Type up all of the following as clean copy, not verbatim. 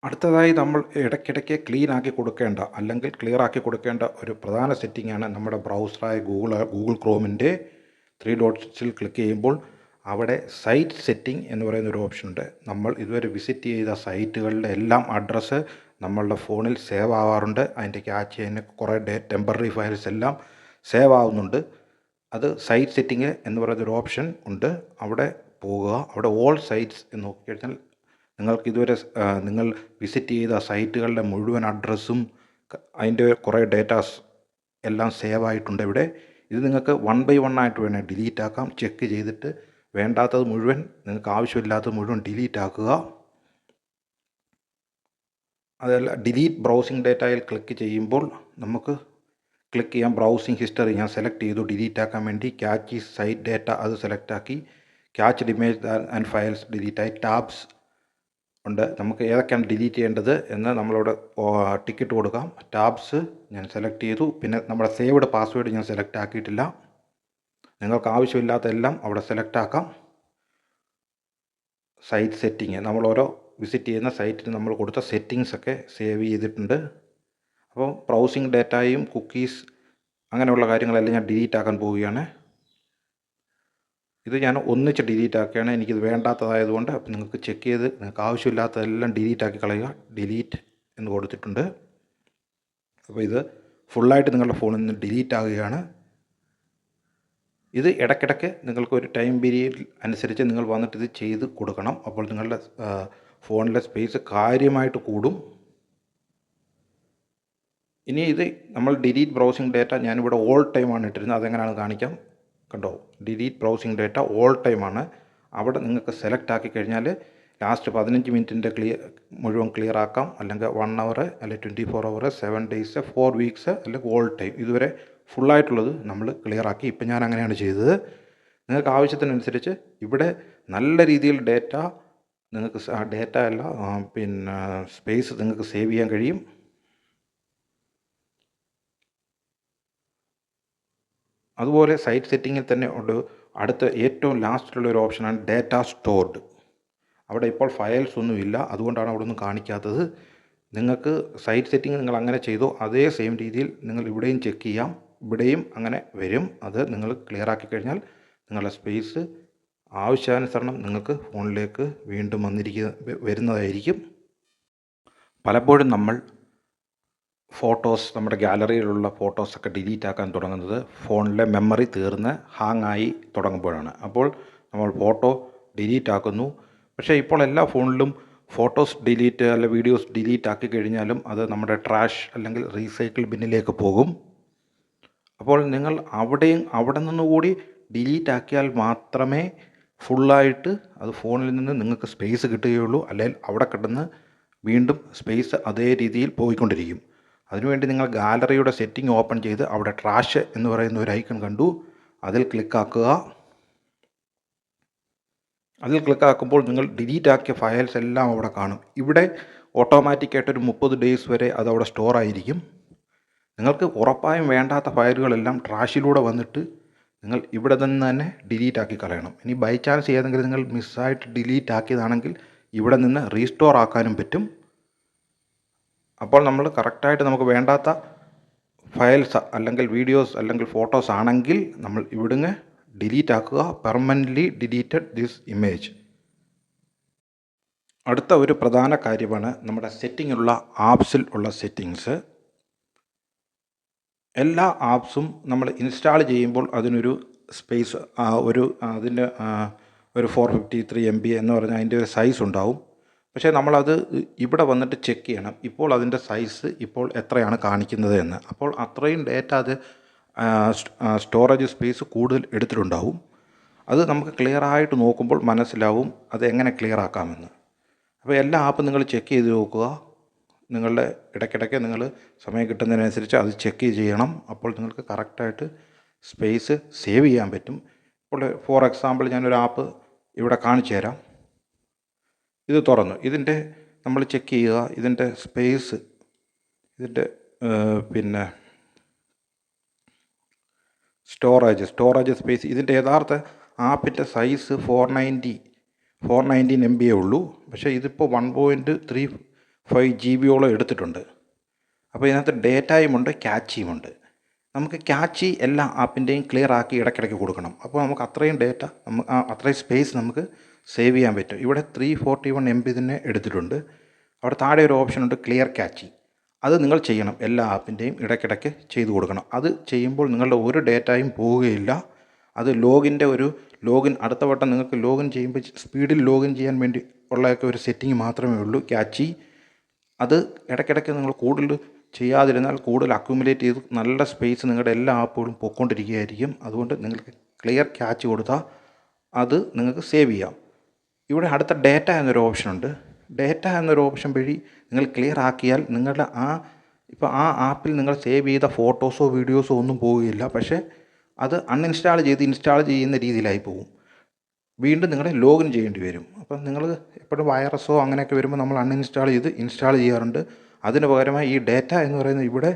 അടുത്തതായി നമ്മൾ ഇടയ്ക്കിടയ്ക്ക് ക്ലീൻ ആക്കി കൊടുക്കേണ്ട അല്ലെങ്കിൽ ക്ലിയർ ആക്കി കൊടുക്കേണ്ട ഒരു പ്രധാന സെറ്റിംഗാണ് നമ്മുടെ ബ്രൗസറായ ഗൂഗിൾ ക്രോമിൻ്റെ ത്രീ ഡോട്ട്സിൽ ക്ലിക്ക് ചെയ്യുമ്പോൾ അവിടെ സൈറ്റ് സെറ്റിംഗ് എന്ന് പറയുന്ന ഒരു ഓപ്ഷൻ ഉണ്ട്. നമ്മൾ ഇതുവരെ വിസിറ്റ് ചെയ്ത സൈറ്റുകളുടെ എല്ലാം അഡ്രസ്സ് നമ്മളുടെ ഫോണിൽ സേവ് ആവാറുണ്ട്. അതിൻ്റെ ക്യാച്ച് ചെയ്യുന്ന കുറേ ടെമ്പററി ഫയൽസ് എല്ലാം സേവ് ആവുന്നുണ്ട്. അത് സൈറ്റ് സെറ്റിംഗ് എന്ന് പറയുന്നൊരു ഓപ്ഷൻ ഉണ്ട്. അവിടെ പോകുക. അവിടെ ഓൾ സൈറ്റ്സ് എന്ന് നോക്കിക്കഴിഞ്ഞാൽ നിങ്ങൾക്ക് ഇതുവരെ നിങ്ങൾ വിസിറ്റ് ചെയ്ത സൈറ്റുകളുടെ മുഴുവൻ അഡ്രസ്സും അതിൻ്റെ കുറേ ഡേറ്റാസ് എല്ലാം സേവ് ആയിട്ടുണ്ട് ഇവിടെ. ഇത് നിങ്ങൾക്ക് 1 by 1 ആയിട്ട് വേണേൽ ഡിലീറ്റ് ആക്കാം. ചെക്ക് ചെയ്തിട്ട് വേണ്ടാത്തത് മുഴുവൻ, നിങ്ങൾക്ക് ആവശ്യമില്ലാത്തത് മുഴുവൻ ഡിലീറ്റ് ആക്കുക. അതല്ല, ഡിലീറ്റ് ബ്രൗസിംഗ് ഡേറ്റയിൽ ക്ലിക്ക് ചെയ്യുമ്പോൾ നമുക്ക് ക്ലിക്ക് ചെയ്യാം. ബ്രൗസിംഗ് ഹിസ്റ്ററി ഞാൻ സെലക്ട് ചെയ്തു ഡിലീറ്റ് ആക്കാൻ വേണ്ടി. ക്യാച്ച് സൈറ്റ് ഡേറ്റ അത് സെലക്ട് ആക്കി. Catch image and files delete ആയി. ടാബ്സ് ഉണ്ട്. നമുക്ക് ഏതൊക്കെയാണ് ഡിലീറ്റ് ചെയ്യേണ്ടത് എന്ന് നമ്മളോട് ടിക്കറ്റ് കൊടുക്കാം. ടാബ്സ് ഞാൻ സെലക്ട് ചെയ്തു. പിന്നെ നമ്മുടെ സേവ്ഡ് പാസ്വേഡ് ഞാൻ സെലക്ട് ആക്കിയിട്ടില്ല. നിങ്ങൾക്ക് ആവശ്യമില്ലാത്ത എല്ലാം അവിടെ സെലക്ട് ആക്കാം. സൈറ്റ് സെറ്റിംഗ്, നമ്മൾ ഓരോ വിസിറ്റ് ചെയ്യുന്ന സൈറ്റിന് നമ്മൾ കൊടുത്ത സെറ്റിങ്സ് ഒക്കെ സേവ് ചെയ്തിട്ടുണ്ട്. അപ്പോൾ ബ്രൗസിംഗ് ഡേറ്റയും കുക്കീസ് അങ്ങനെയുള്ള കാര്യങ്ങളെല്ലാം ഞാൻ ഡിലീറ്റ് ആക്കാൻ പോവുകയാണ്. ഇത് ഞാൻ ഒന്നിച്ച് ഡിലീറ്റ് ആക്കുകയാണ്. എനിക്കിത് വേണ്ടാത്തതായതുകൊണ്ട്. അപ്പോൾ നിങ്ങൾക്ക് ചെക്ക് ചെയ്ത് നിങ്ങൾക്ക് ആവശ്യമില്ലാത്തതെല്ലാം ഡിലീറ്റ് ആക്കി കളയുക. ഡിലീറ്റ് എന്ന് കൊടുത്തിട്ടുണ്ട്. അപ്പോൾ ഇത് ഫുള്ളായിട്ട് നിങ്ങളുടെ ഫോണിൽ നിന്ന് ഡിലീറ്റ് ആകുകയാണ്. ഇത് ഇടയ്ക്കിടയ്ക്ക് നിങ്ങൾക്ക് ഒരു ടൈം പീരീഡ് അനുസരിച്ച് നിങ്ങൾ വന്നിട്ട് ഇത് ചെയ്ത് കൊടുക്കണം. അപ്പോൾ നിങ്ങളുടെ ഫോണിലെ സ്പേസ് കാര്യമായിട്ട് കൂടും. ഇനി ഇത് നമ്മൾ ഡിലീറ്റ് ബ്രൗസിംഗ് ഡേറ്റ ഞാനിവിടെ ഓൾ ടൈമാണ് ഇട്ടിരുന്നത്. അതെങ്ങനെയാണ് കാണിക്കാം. കണ്ടോ, ഡിലീറ്റ് ബ്രൗസിംഗ് ഡേറ്റ ഓൾ ടൈമാണ്. അവിടെ നിങ്ങൾക്ക് സെലക്ട് ആക്കി കഴിഞ്ഞാൽ ലാസ്റ്റ് 15 മിനിറ്റിൻ്റെ മുഴുവൻ ക്ലിയർ ആക്കാം. അല്ലെങ്കിൽ 1 hour, അല്ലെങ്കിൽ 24 hours, 7 days, 4 weeks, അല്ലെങ്കിൽ ഓൾ ടൈം. ഇതുവരെ ഫുള്ളായിട്ടുള്ളത് നമ്മൾ ക്ലിയർ ആക്കി. ഇപ്പം ഞാൻ അങ്ങനെയാണ് ചെയ്തത്. നിങ്ങൾക്ക് ആവശ്യത്തിനനുസരിച്ച് ഇവിടെ നല്ല രീതിയിൽ ഡേറ്റ നിങ്ങൾക്ക് ഡേറ്റ അല്ല പിന്നെ സ്പേസ് നിങ്ങൾക്ക് സേവ് ചെയ്യാൻ കഴിയും. അതുപോലെ സൈറ്റ് സെറ്റിങ്ങിൽ തന്നെ ഉണ്ട് അടുത്ത ഏറ്റവും ലാസ്റ്റിലുള്ള ഒരു ഓപ്ഷനാണ് ഡേറ്റ സ്റ്റോർഡ്. അവിടെ ഇപ്പോൾ ഫയൽസ് ഒന്നുമില്ല, അതുകൊണ്ടാണ് അവിടെ ഒന്നും കാണിക്കാത്തത്. നിങ്ങൾക്ക് സൈറ്റ് സെറ്റിംഗ് നിങ്ങൾ അങ്ങനെ ചെയ്തോ അതേ സെയിം രീതിയിൽ നിങ്ങൾ ഇവിടെയും ചെക്ക് ചെയ്യാം. ഇവിടെയും അങ്ങനെ വരും. അത് നിങ്ങൾ ക്ലിയർ ആക്കി കഴിഞ്ഞാൽ നിങ്ങളുടെ സ്പേസ് ആവശ്യാനുസരണം നിങ്ങൾക്ക് ഫോണിലേക്ക് വീണ്ടും വരുന്നതായിരിക്കും. പലപ്പോഴും നമ്മൾ നമ്മുടെ ഗാലറിയിലുള്ള ഫോട്ടോസൊക്കെ ഡിലീറ്റ് ആക്കാൻ തുടങ്ങുന്നത് ഫോണിലെ മെമ്മറി തീർന്ന് ഹാങ് ആയി തുടങ്ങുമ്പോഴാണ്. അപ്പോൾ നമ്മൾ ഫോട്ടോ ഡിലീറ്റ് ആക്കുന്നു. പക്ഷേ ഇപ്പോൾ എല്ലാ ഫോണിലും ഫോട്ടോസ് ഡിലീറ്റ് അല്ലെങ്കിൽ വീഡിയോസ് ഡിലീറ്റ് ആക്കി കഴിഞ്ഞാലും അത് നമ്മുടെ ട്രാഷ് അല്ലെങ്കിൽ റീസൈക്കിൾ ബിന്നിലേക്ക് പോകും. അപ്പോൾ നിങ്ങൾ അവിടെ നിന്നുകൂടി ഡിലീറ്റ് ആക്കിയാൽ മാത്രമേ ഫുള്ളായിട്ട് അത് ഫോണിൽ നിന്ന് നിങ്ങൾക്ക് സ്പേസ് കിട്ടുകയുള്ളൂ. അല്ലെങ്കിൽ അവിടെ കിടന്ന് വീണ്ടും സ്പേസ് അതേ രീതിയിൽ പോയിക്കൊണ്ടിരിക്കും. അതിനുവേണ്ടി നിങ്ങൾ ഗാലറിയുടെ സെറ്റിംഗ് ഓപ്പൺ ചെയ്ത് അവിടെ ട്രാഷ് എന്ന് പറയുന്ന ഒരു ഐക്കൺ കണ്ടു, അതിൽ ക്ലിക്കാക്കുക. അതിൽ ക്ലിക്കാക്കുമ്പോൾ നിങ്ങൾ ഡിലീറ്റ് ആക്കിയ ഫയൽസ് എല്ലാം അവിടെ കാണും. ഇവിടെ ഓട്ടോമാറ്റിക്കായിട്ടൊരു 30 days വരെ അതവിടെ സ്റ്റോർ ആയിരിക്കും. നിങ്ങൾക്ക് ഉറപ്പായും വേണ്ടാത്ത ഫയലുകളെല്ലാം ട്രാഷിലൂടെ വന്നിട്ട് നിങ്ങൾ ഇവിടെ നിന്ന് തന്നെ ഡിലീറ്റ് ആക്കി കളയണം. ഇനി ബൈ ചാൻസ് ഏതെങ്കിലും നിങ്ങൾ മിസ്സായിട്ട് ഡിലീറ്റ് ആക്കിയതാണെങ്കിൽ ഇവിടെ നിന്ന് റീസ്റ്റോർ ആക്കാനും പറ്റും. അപ്പോൾ നമ്മൾ കറക്റ്റായിട്ട് നമുക്ക് വേണ്ടാത്ത ഫയൽസ് അല്ലെങ്കിൽ വീഡിയോസ് അല്ലെങ്കിൽ ഫോട്ടോസ് ആണെങ്കിൽ നമ്മൾ ഇവിടുന്ന് ഡിലീറ്റ് ആക്കുക. Permanently deleted this image. അടുത്ത ഒരു പ്രധാന കാര്യമാണ് നമ്മുടെ സെറ്റിങ്ങിലുള്ള ആപ്സിൽ ഉള്ള സെറ്റിങ്സ്. എല്ലാ ആപ്സും നമ്മൾ ഇൻസ്റ്റാൾ ചെയ്യുമ്പോൾ അതിനൊരു സ്പേസ് അതിൻ്റെ ഒരു 453 MB എന്ന് പറഞ്ഞാൽ അതിൻ്റെ ഒരു സൈസ് ഉണ്ടാവും. പക്ഷേ നമ്മളത് ഇവിടെ വന്നിട്ട് ചെക്ക് ചെയ്യണം ഇപ്പോൾ അതിൻ്റെ സൈസ് ഇപ്പോൾ എത്രയാണ് കാണിക്കുന്നത് എന്ന്. അപ്പോൾ അത്രയും ഡേറ്റ അത് സ്റ്റോറേജ് സ്പേസ് കൂടുതൽ എടുത്തിട്ടുണ്ടാവും. അത് നമുക്ക് ക്ലിയറായിട്ട് നോക്കുമ്പോൾ മനസ്സിലാവും അത് എങ്ങനെ ക്ലിയർ ആക്കാമെന്ന്. അപ്പോൾ എല്ലാ ആപ്പും നിങ്ങൾ ചെക്ക് ചെയ്ത് നോക്കുക. നിങ്ങളുടെ ഇടയ്ക്കിടയ്ക്ക് നിങ്ങൾ സമയം കിട്ടുന്നതിനനുസരിച്ച് അത് ചെക്ക് ചെയ്യണം. അപ്പോൾ നിങ്ങൾക്ക് കറക്റ്റായിട്ട് സ്പേസ് സേവ് ചെയ്യാൻ പറ്റും. ഇപ്പോൾ ഫോർ എക്സാമ്പിൾ ഞാനൊരു ആപ്പ് ഇവിടെ കാണിച്ചു തരാം. ഇത് തുറന്നു. ഇതിൻ്റെ നമ്മൾ ചെക്ക് ചെയ്യുക. ഇതിൻ്റെ സ്പേസ്, ഇതിൻ്റെ പിന്നെ സ്റ്റോറേജ് സ്പേസ്, ഇതിൻ്റെ യഥാർത്ഥ ആപ്പിൻ്റെ സൈസ് 419 MB ഉള്ളൂ. പക്ഷേ ഇതിപ്പോൾ 1.34 5 GB എടുത്തിട്ടുണ്ട്. അപ്പോൾ ഇതിനകത്ത് ഡേറ്റയുമുണ്ട്, ക്യാച്ചിയുമുണ്ട്. നമുക്ക് ക്യാച്ചി എല്ലാ ആപ്പിൻ്റെയും ക്ലിയർ ആക്കി ഇടയ്ക്കിടയ്ക്ക് കൊടുക്കണം. അപ്പോൾ നമുക്ക് അത്രയും ഡേറ്റ അത്രയും സ്പേസ് നമുക്ക് സേവ് ചെയ്യാൻ പറ്റും. ഇവിടെ 341 MB തന്നെ എടുത്തിട്ടുണ്ട്. അവിടെ താഴെ ഒരു ഓപ്ഷൻ ഉണ്ട്, ക്ലിയർ ക്യാച്ചി. അത് നിങ്ങൾ ചെയ്യണം. എല്ലാ ആപ്പിൻ്റെയും ഇടയ്ക്കിടയ്ക്ക് ചെയ്തു കൊടുക്കണം. അത് ചെയ്യുമ്പോൾ നിങ്ങളുടെ ഒരു ഡേറ്റയും പോവുകയില്ല. അത് ലോഗിൻ അടുത്ത വട്ടം നിങ്ങൾക്ക് ലോഗിൻ ചെയ്യുമ്പോൾ സ്പീഡിൽ ലോഗിൻ ചെയ്യാൻ വേണ്ടി ഉള്ളതൊക്കെ ഒരു സെറ്റിംഗ് മാത്രമേ ഉള്ളൂ ക്യാച്ചി. അത് ഇടയ്ക്കിടയ്ക്ക് നിങ്ങൾ കൂടുതൽ ചെയ്യാതിരുന്നാൽ കൂടുതൽ അക്യുമുലേറ്റ് ചെയ്ത് നല്ല സ്പേസ് നിങ്ങളുടെ എല്ലാ ആപ്പുകളും പൊയ്ക്കൊണ്ടിരിക്കുകയായിരിക്കും. അതുകൊണ്ട് നിങ്ങൾക്ക് ക്ലിയർ ക്യാച്ച് കൊടുത്താൽ അത് നിങ്ങൾക്ക് സേവ് ചെയ്യാം. ഇവിടെ അടുത്ത ഡേറ്റ എന്നൊരു ഓപ്ഷനുണ്ട്. ഡേറ്റ എന്നൊരു ഓപ്ഷൻ വഴി നിങ്ങൾ ക്ലിയർ ആക്കിയാൽ നിങ്ങളുടെ ഇപ്പോൾ ആ ആപ്പിൽ നിങ്ങൾ സേവ് ചെയ്ത ഫോട്ടോസോ വീഡിയോസോ ഒന്നും പോവുകയില്ല. പക്ഷേ അത് അൺഇൻസ്റ്റാൾ ചെയ്ത് ഇൻസ്റ്റാൾ ചെയ്യുന്ന രീതിയിലായി പോകും. വീണ്ടും നിങ്ങൾ ലോഗിൻ ചെയ്യേണ്ടി വരും. അപ്പം നിങ്ങൾ എപ്പോഴും വൈറസോ അങ്ങനെയൊക്കെ വരുമ്പോൾ നമ്മൾ അൺഇൻസ്റ്റാൾ ചെയ്ത് ഇൻസ്റ്റാൾ ചെയ്യാറുണ്ട്. അതിന് പകരമായി ഈ ഡേറ്റ എന്ന് പറയുന്നത് ഇവിടെ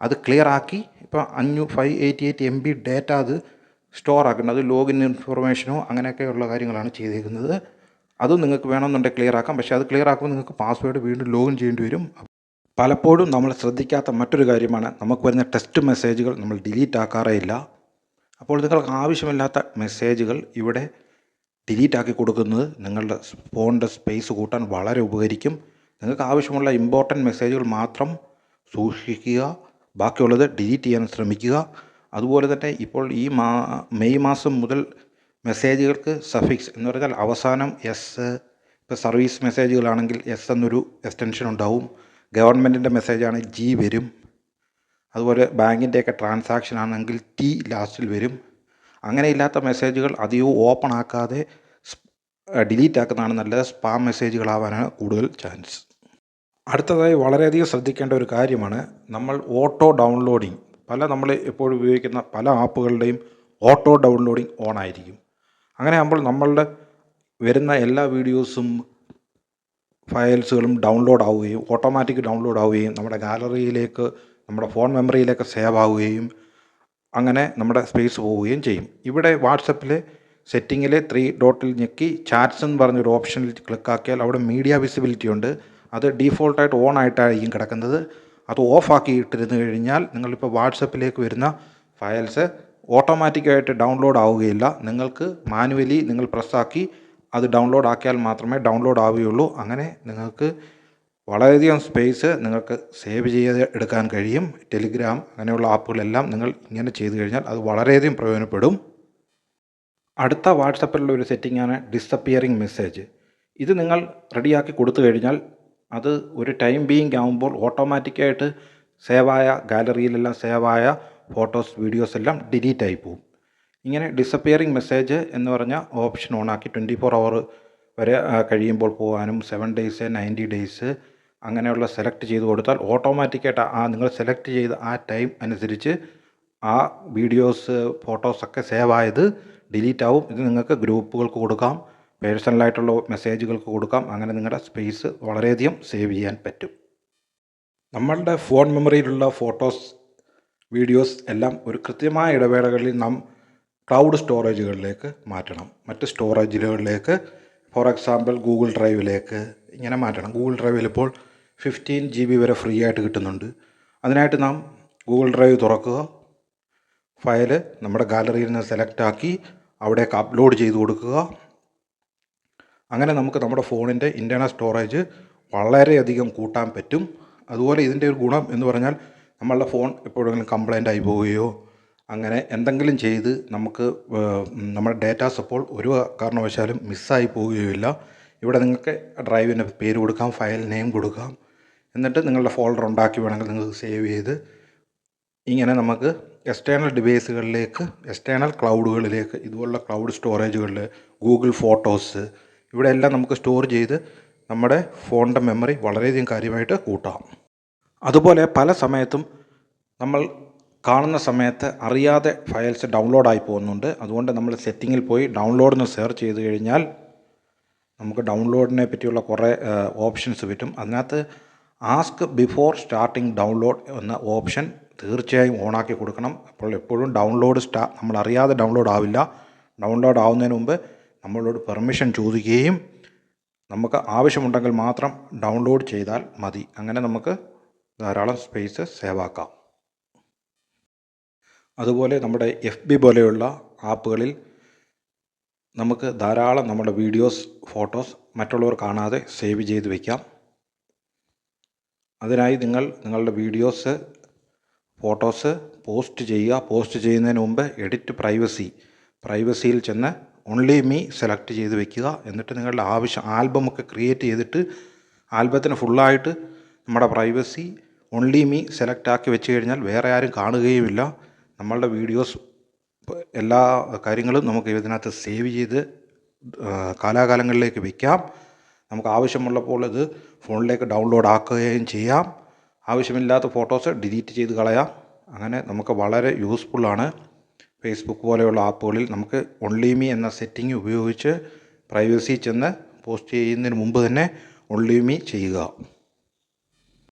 അത് ക്ലിയർ ആക്കി ഇപ്പോൾ 588 MB ഡേറ്റ അത് സ്റ്റോർ ആക്കുന്നത്. അത് ലോഗിൻ ഇൻഫർമേഷനോ അങ്ങനെയൊക്കെയുള്ള കാര്യങ്ങളാണ് ചെയ്തേക്കുന്നത്. അതും നിങ്ങൾക്ക് വേണമെന്നുണ്ടെങ്കിൽ ക്ലിയർ ആക്കാം. പക്ഷേ അത് ക്ലിയർ ആക്കുമ്പോൾ നിങ്ങൾക്ക് പാസ്വേഡ് വീണ്ടും ലോഗിൻ ചെയ്യേണ്ടി വരും. പലപ്പോഴും നമ്മൾ ശ്രദ്ധിക്കാത്ത മറ്റൊരു കാര്യമാണ്, നമുക്ക് വരുന്ന ടെക്സ്റ്റ് മെസ്സേജുകൾ നമ്മൾ ഡിലീറ്റ് ആക്കാറേ ഇല്ല. അപ്പോൾ നിങ്ങൾക്ക് ആവശ്യമില്ലാത്ത മെസ്സേജുകൾ ഇവിടെ ഡിലീറ്റ് ആക്കി കൊടുക്കുന്നത് നിങ്ങളുടെ ഫോണിൻ്റെ സ്പേസ് കൂട്ടാൻ വളരെ ഉപകരിക്കും. നിങ്ങൾക്ക് ആവശ്യമുള്ള ഇമ്പോർട്ടൻറ്റ് മെസ്സേജുകൾ മാത്രം സൂക്ഷിക്കുക, ബാക്കിയുള്ളത് ഡിലീറ്റ് ചെയ്യാൻ ശ്രമിക്കുക. അതുപോലെ തന്നെ ഇപ്പോൾ ഈ മെയ് മാസം മുതൽ മെസ്സേജുകൾക്ക് സഫിക്സ് എന്ന് പറഞ്ഞാൽ അവസാനം എസ്, ഇപ്പോൾ സർവീസ് മെസ്സേജുകളാണെങ്കിൽ എസ് എന്നൊരു എക്സ്റ്റൻഷൻ ഉണ്ടാവും. ഗവൺമെൻറ്റിൻ്റെ മെസ്സേജാണ് ജി വരും. അതുപോലെ ബാങ്കിൻ്റെയൊക്കെ ട്രാൻസാക്ഷൻ ആണെങ്കിൽ ടി ലാസ്റ്റിൽ വരും. അങ്ങനെയില്ലാത്ത മെസ്സേജുകൾ അധികവും ഓപ്പൺ ആക്കാതെ ഡിലീറ്റ് ആക്കുന്നതാണ് നല്ലത്. സ്പാം മെസ്സേജുകളാവാനാണ് കൂടുതൽ ചാൻസ്. അടുത്തതായി വളരെയധികം ശ്രദ്ധിക്കേണ്ട ഒരു കാര്യമാണ് നമ്മൾ ഓട്ടോ ഡൗൺലോഡിങ്. നമ്മൾ എപ്പോഴും ഉപയോഗിക്കുന്ന പല ആപ്പുകളുടെയും ഓട്ടോ ഡൗൺലോഡിങ് ഓൺ ആയിരിക്കും. അങ്ങനെ ആകുമ്പോൾ നമ്മളുടെ വരുന്ന എല്ലാ വീഡിയോസും ഫയൽസുകളും ഡൗൺലോഡ് ആവുകയും ഓട്ടോമാറ്റിക് ഡൗൺലോഡ് ആവുകയും നമ്മുടെ ഗാലറിയിലേക്ക് നമ്മുടെ ഫോൺ മെമ്മറിയിലേക്ക് സേവ് ആവുകയും അങ്ങനെ നമ്മുടെ സ്പേസ് പോവുകയും ചെയ്യും. ഇവിടെ വാട്സപ്പിലെ സെറ്റിങ്ങിലെ 3 ഡോട്ടിൽ ഞെക്കി ചാറ്റ്സ് എന്ന് പറഞ്ഞൊരു ഓപ്ഷനിൽ ക്ലിക്കാക്കിയാൽ അവിടെ മീഡിയ വിസിബിലിറ്റി ഉണ്ട്. അത് ഡീഫോൾട്ടായിട്ട് ഓൺ ആയിട്ടായിരിക്കും കിടക്കുന്നത്. അത് ഓഫാക്കി ഇട്ടിരുന്നു കഴിഞ്ഞാൽ നിങ്ങളിപ്പോൾ വാട്സപ്പിലേക്ക് വരുന്ന ഫയൽസ് ഓട്ടോമാറ്റിക്കായിട്ട് ഡൗൺലോഡ് ആവുകയില്ല. നിങ്ങൾക്ക് മാനുവലി നിങ്ങൾ പ്രസ്സാക്കി അത് ഡൗൺലോഡ് ആക്കിയാൽ മാത്രമേ ഡൗൺലോഡ് ആവുകയുള്ളൂ. അങ്ങനെ നിങ്ങൾക്ക് വളരെയധികം സ്പേസ് നിങ്ങൾക്ക് സേവ് ചെയ്ത് എടുക്കാൻ കഴിയും. ടെലിഗ്രാം അങ്ങനെയുള്ള ആപ്പുകളെല്ലാം നിങ്ങൾ ഇങ്ങനെ ചെയ്തു കഴിഞ്ഞാൽ അത് വളരെയധികം പ്രയോജനപ്പെടും. അടുത്ത വാട്സപ്പിലുള്ള ഒരു സെറ്റിംഗാണ് ഡിസപ്പിയറിങ് മെസ്സേജ്. ഇത് നിങ്ങൾ റെഡിയാക്കി കൊടുത്തു കഴിഞ്ഞാൽ അത് ഒരു ടൈം ബീയിങ് ആകുമ്പോൾ ഓട്ടോമാറ്റിക്കായിട്ട് സേവായ ഗാലറിയിലെല്ലാം സേവായ ഫോട്ടോസ് വീഡിയോസ് എല്ലാം ഡിലീറ്റ് ആയി പോകും. ഇങ്ങനെ ഡിസപ്പിയറിങ് മെസ്സേജ് എന്ന് പറഞ്ഞ ഓപ്ഷൻ ഓണാക്കി 24 hour വരെ കഴിയുമ്പോൾ പോകാനും 7 days 90 days അങ്ങനെയുള്ള സെലക്ട് ചെയ്ത് കൊടുത്താൽ ഓട്ടോമാറ്റിക്കായിട്ട് നിങ്ങൾ സെലക്ട് ചെയ്ത ആ ടൈം അനുസരിച്ച് ആ വീഡിയോസ് ഫോട്ടോസൊക്കെ സേവ് ആയത് ഡിലീറ്റ് ആവും. ഇത് നിങ്ങൾക്ക് ഗ്രൂപ്പുകൾക്ക് കൊടുക്കാം, പേഴ്സണലായിട്ടുള്ള മെസ്സേജുകൾക്ക് കൊടുക്കാം. അങ്ങനെ നിങ്ങളുടെ സ്പേസ് വളരെയധികം സേവ് ചെയ്യാൻ പറ്റും. നമ്മളുടെ ഫോൺ മെമ്മറിയിലുള്ള ഫോട്ടോസ് വീഡിയോസ് എല്ലാം ഒരു കൃത്യമായ ഇടവേളകളിൽ നാം ക്ലൗഡ് സ്റ്റോറേജുകളിലേക്ക് മാറ്റണം. മറ്റ് സ്റ്റോറേജുകളിലേക്ക് ഫോർ എക്സാമ്പിൾ ഗൂഗിൾ ഡ്രൈവിലേക്ക് ഇങ്ങനെ മാറ്റണം. ഗൂഗിൾ ഡ്രൈവിൽ ഇപ്പോൾ 15 GB വരെ ഫ്രീ ആയിട്ട് കിട്ടുന്നുണ്ട്. അതിനായിട്ട് നാം ഗൂഗിൾ ഡ്രൈവ് തുറക്കുക, ഫയല് നമ്മുടെ ഗാലറിയിൽ നിന്ന് സെലക്ട് ആക്കി അവിടേക്ക് അപ്ലോഡ് ചെയ്ത് കൊടുക്കുക. അങ്ങനെ നമുക്ക് നമ്മുടെ ഫോണിൻ്റെ ഇൻറ്റേർണൽ സ്റ്റോറേജ് വളരെയധികം കൂട്ടാൻ പറ്റും. അതുപോലെ ഇതിൻ്റെ ഒരു ഗുണം എന്ന് പറഞ്ഞാൽ നമ്മളുടെ ഫോൺ എപ്പോഴെങ്കിലും കംപ്ലൈൻ്റ് ആയി പോവുകയോ അങ്ങനെ എന്തെങ്കിലും ചെയ്ത് നമുക്ക് നമ്മുടെ ഡേറ്റാസ് അപ്പോൾ ഒരു കാരണവശാലും മിസ്സായി പോവുകയില്ല. ഇവിടെ നിങ്ങൾക്ക് ഡ്രൈവിന് പേര് കൊടുക്കാം, ഫയൽ നെയിം കൊടുക്കാം. എന്നിട്ട് നിങ്ങളുടെ ഫോൾഡർ ഉണ്ടാക്കി വേണമെങ്കിൽ നിങ്ങൾക്ക് സേവ് ചെയ്ത് ഇങ്ങനെ നമുക്ക് എക്സ്റ്റേണൽ ഡിവൈസുകളിലേക്ക് എക്സ്റ്റേണൽ ക്ലൗഡുകളിലേക്ക് ഇതുപോലുള്ള ക്ലൗഡ് സ്റ്റോറേജുകളിൽ ഗൂഗിൾ ഫോട്ടോസ് ഇവിടെ എല്ലാം നമുക്ക് സ്റ്റോർ ചെയ്ത് നമ്മുടെ ഫോണിൻ്റെ മെമ്മറി വളരെയധികം കാര്യമായിട്ട് കൂട്ടാം. അതുപോലെ പല സമയത്തും നമ്മൾ കാണുന്ന സമയത്ത് അറിയാതെ ഫയൽസ് ഡൗൺലോഡായി പോകുന്നുണ്ട്. അതുകൊണ്ട് നമ്മൾ സെറ്റിങ്ങിൽ പോയി ഡൗൺലോഡിന് സെർച്ച് ചെയ്ത് കഴിഞ്ഞാൽ നമുക്ക് ഡൗൺലോഡിനെ പറ്റിയുള്ള കുറേ ഓപ്ഷൻസ് കിട്ടും. അതിനകത്ത് ആസ്ക് ബിഫോർ സ്റ്റാർട്ടിങ് ഡൗൺലോഡ് എന്ന ഓപ്ഷൻ തീർച്ചയായും ഓണാക്കി കൊടുക്കണം. അപ്പോൾ എപ്പോഴും ഡൗൺലോഡ് നമ്മൾ അറിയാതെ ഡൗൺലോഡ് ആവില്ല. ഡൗൺലോഡ് ആവുന്നതിന് മുമ്പ് നമ്മളോട് പെർമിഷൻ ചോദിക്കുകയും നമുക്ക് ആവശ്യമുണ്ടെങ്കിൽ മാത്രം ഡൗൺലോഡ് ചെയ്താൽ മതി. അങ്ങനെ നമുക്ക് ധാരാളം സ്പേസ് സേവ് ആക്കാം. അതുപോലെ നമ്മുടെ FB പോലെയുള്ള ആപ്പുകളിൽ നമുക്ക് ധാരാളം നമ്മുടെ വീഡിയോസ്, ഫോട്ടോസ് മറ്റുള്ളവർ കാണാതെ സേവ് ചെയ്ത് വയ്ക്കാം. അതിനായി നിങ്ങളുടെ വീഡിയോസ്, ഫോട്ടോസ് പോസ്റ്റ് ചെയ്യുക. പോസ്റ്റ് ചെയ്യുന്നതിന് മുമ്പ് എഡിറ്റ് പ്രൈവസിയിൽ ചെന്ന് ഓൺലി മീ സെലക്ട് ചെയ്ത് വെക്കുക. എന്നിട്ട് നിങ്ങളുടെ ആൽബമൊക്കെ ക്രിയേറ്റ് ചെയ്തിട്ട് ആൽബത്തിന് ഫുള്ളായിട്ട് നമ്മുടെ പ്രൈവസി ഓൺലി മീ സെലക്ട് ആക്കി വെച്ച് കഴിഞ്ഞാൽ വേറെ ആരും കാണുകയുമില്ല. നമ്മളുടെ വീഡിയോസ്, എല്ലാ കാര്യങ്ങളും നമുക്ക് ഇതിനകത്ത് സേവ് ചെയ്ത് കാലാകാലങ്ങളിലേക്ക് വയ്ക്കാം. നമുക്ക് ആവശ്യമുള്ളപ്പോൾ ഇത് ഫോണിലേക്ക് ഡൗൺലോഡ് ആക്കുകയും ചെയ്യാം. ആവശ്യമില്ലാത്ത ഫോട്ടോസ് ഡിലീറ്റ് ചെയ്ത് കളയാം. അങ്ങനെ നമുക്ക് വളരെ യൂസ്ഫുള്ളാണ്. ഫേസ്ബുക്ക് പോലെയുള്ള ആപ്പുകളിൽ നമുക്ക് ഓൺലി മീ എന്ന സെറ്റിംഗ് ഉപയോഗിച്ച് പ്രൈവസി ചെന്ന് പോസ്റ്റ് ചെയ്യുന്നതിന് മുമ്പ് തന്നെ ഓൺലി മീ ചെയ്യുക.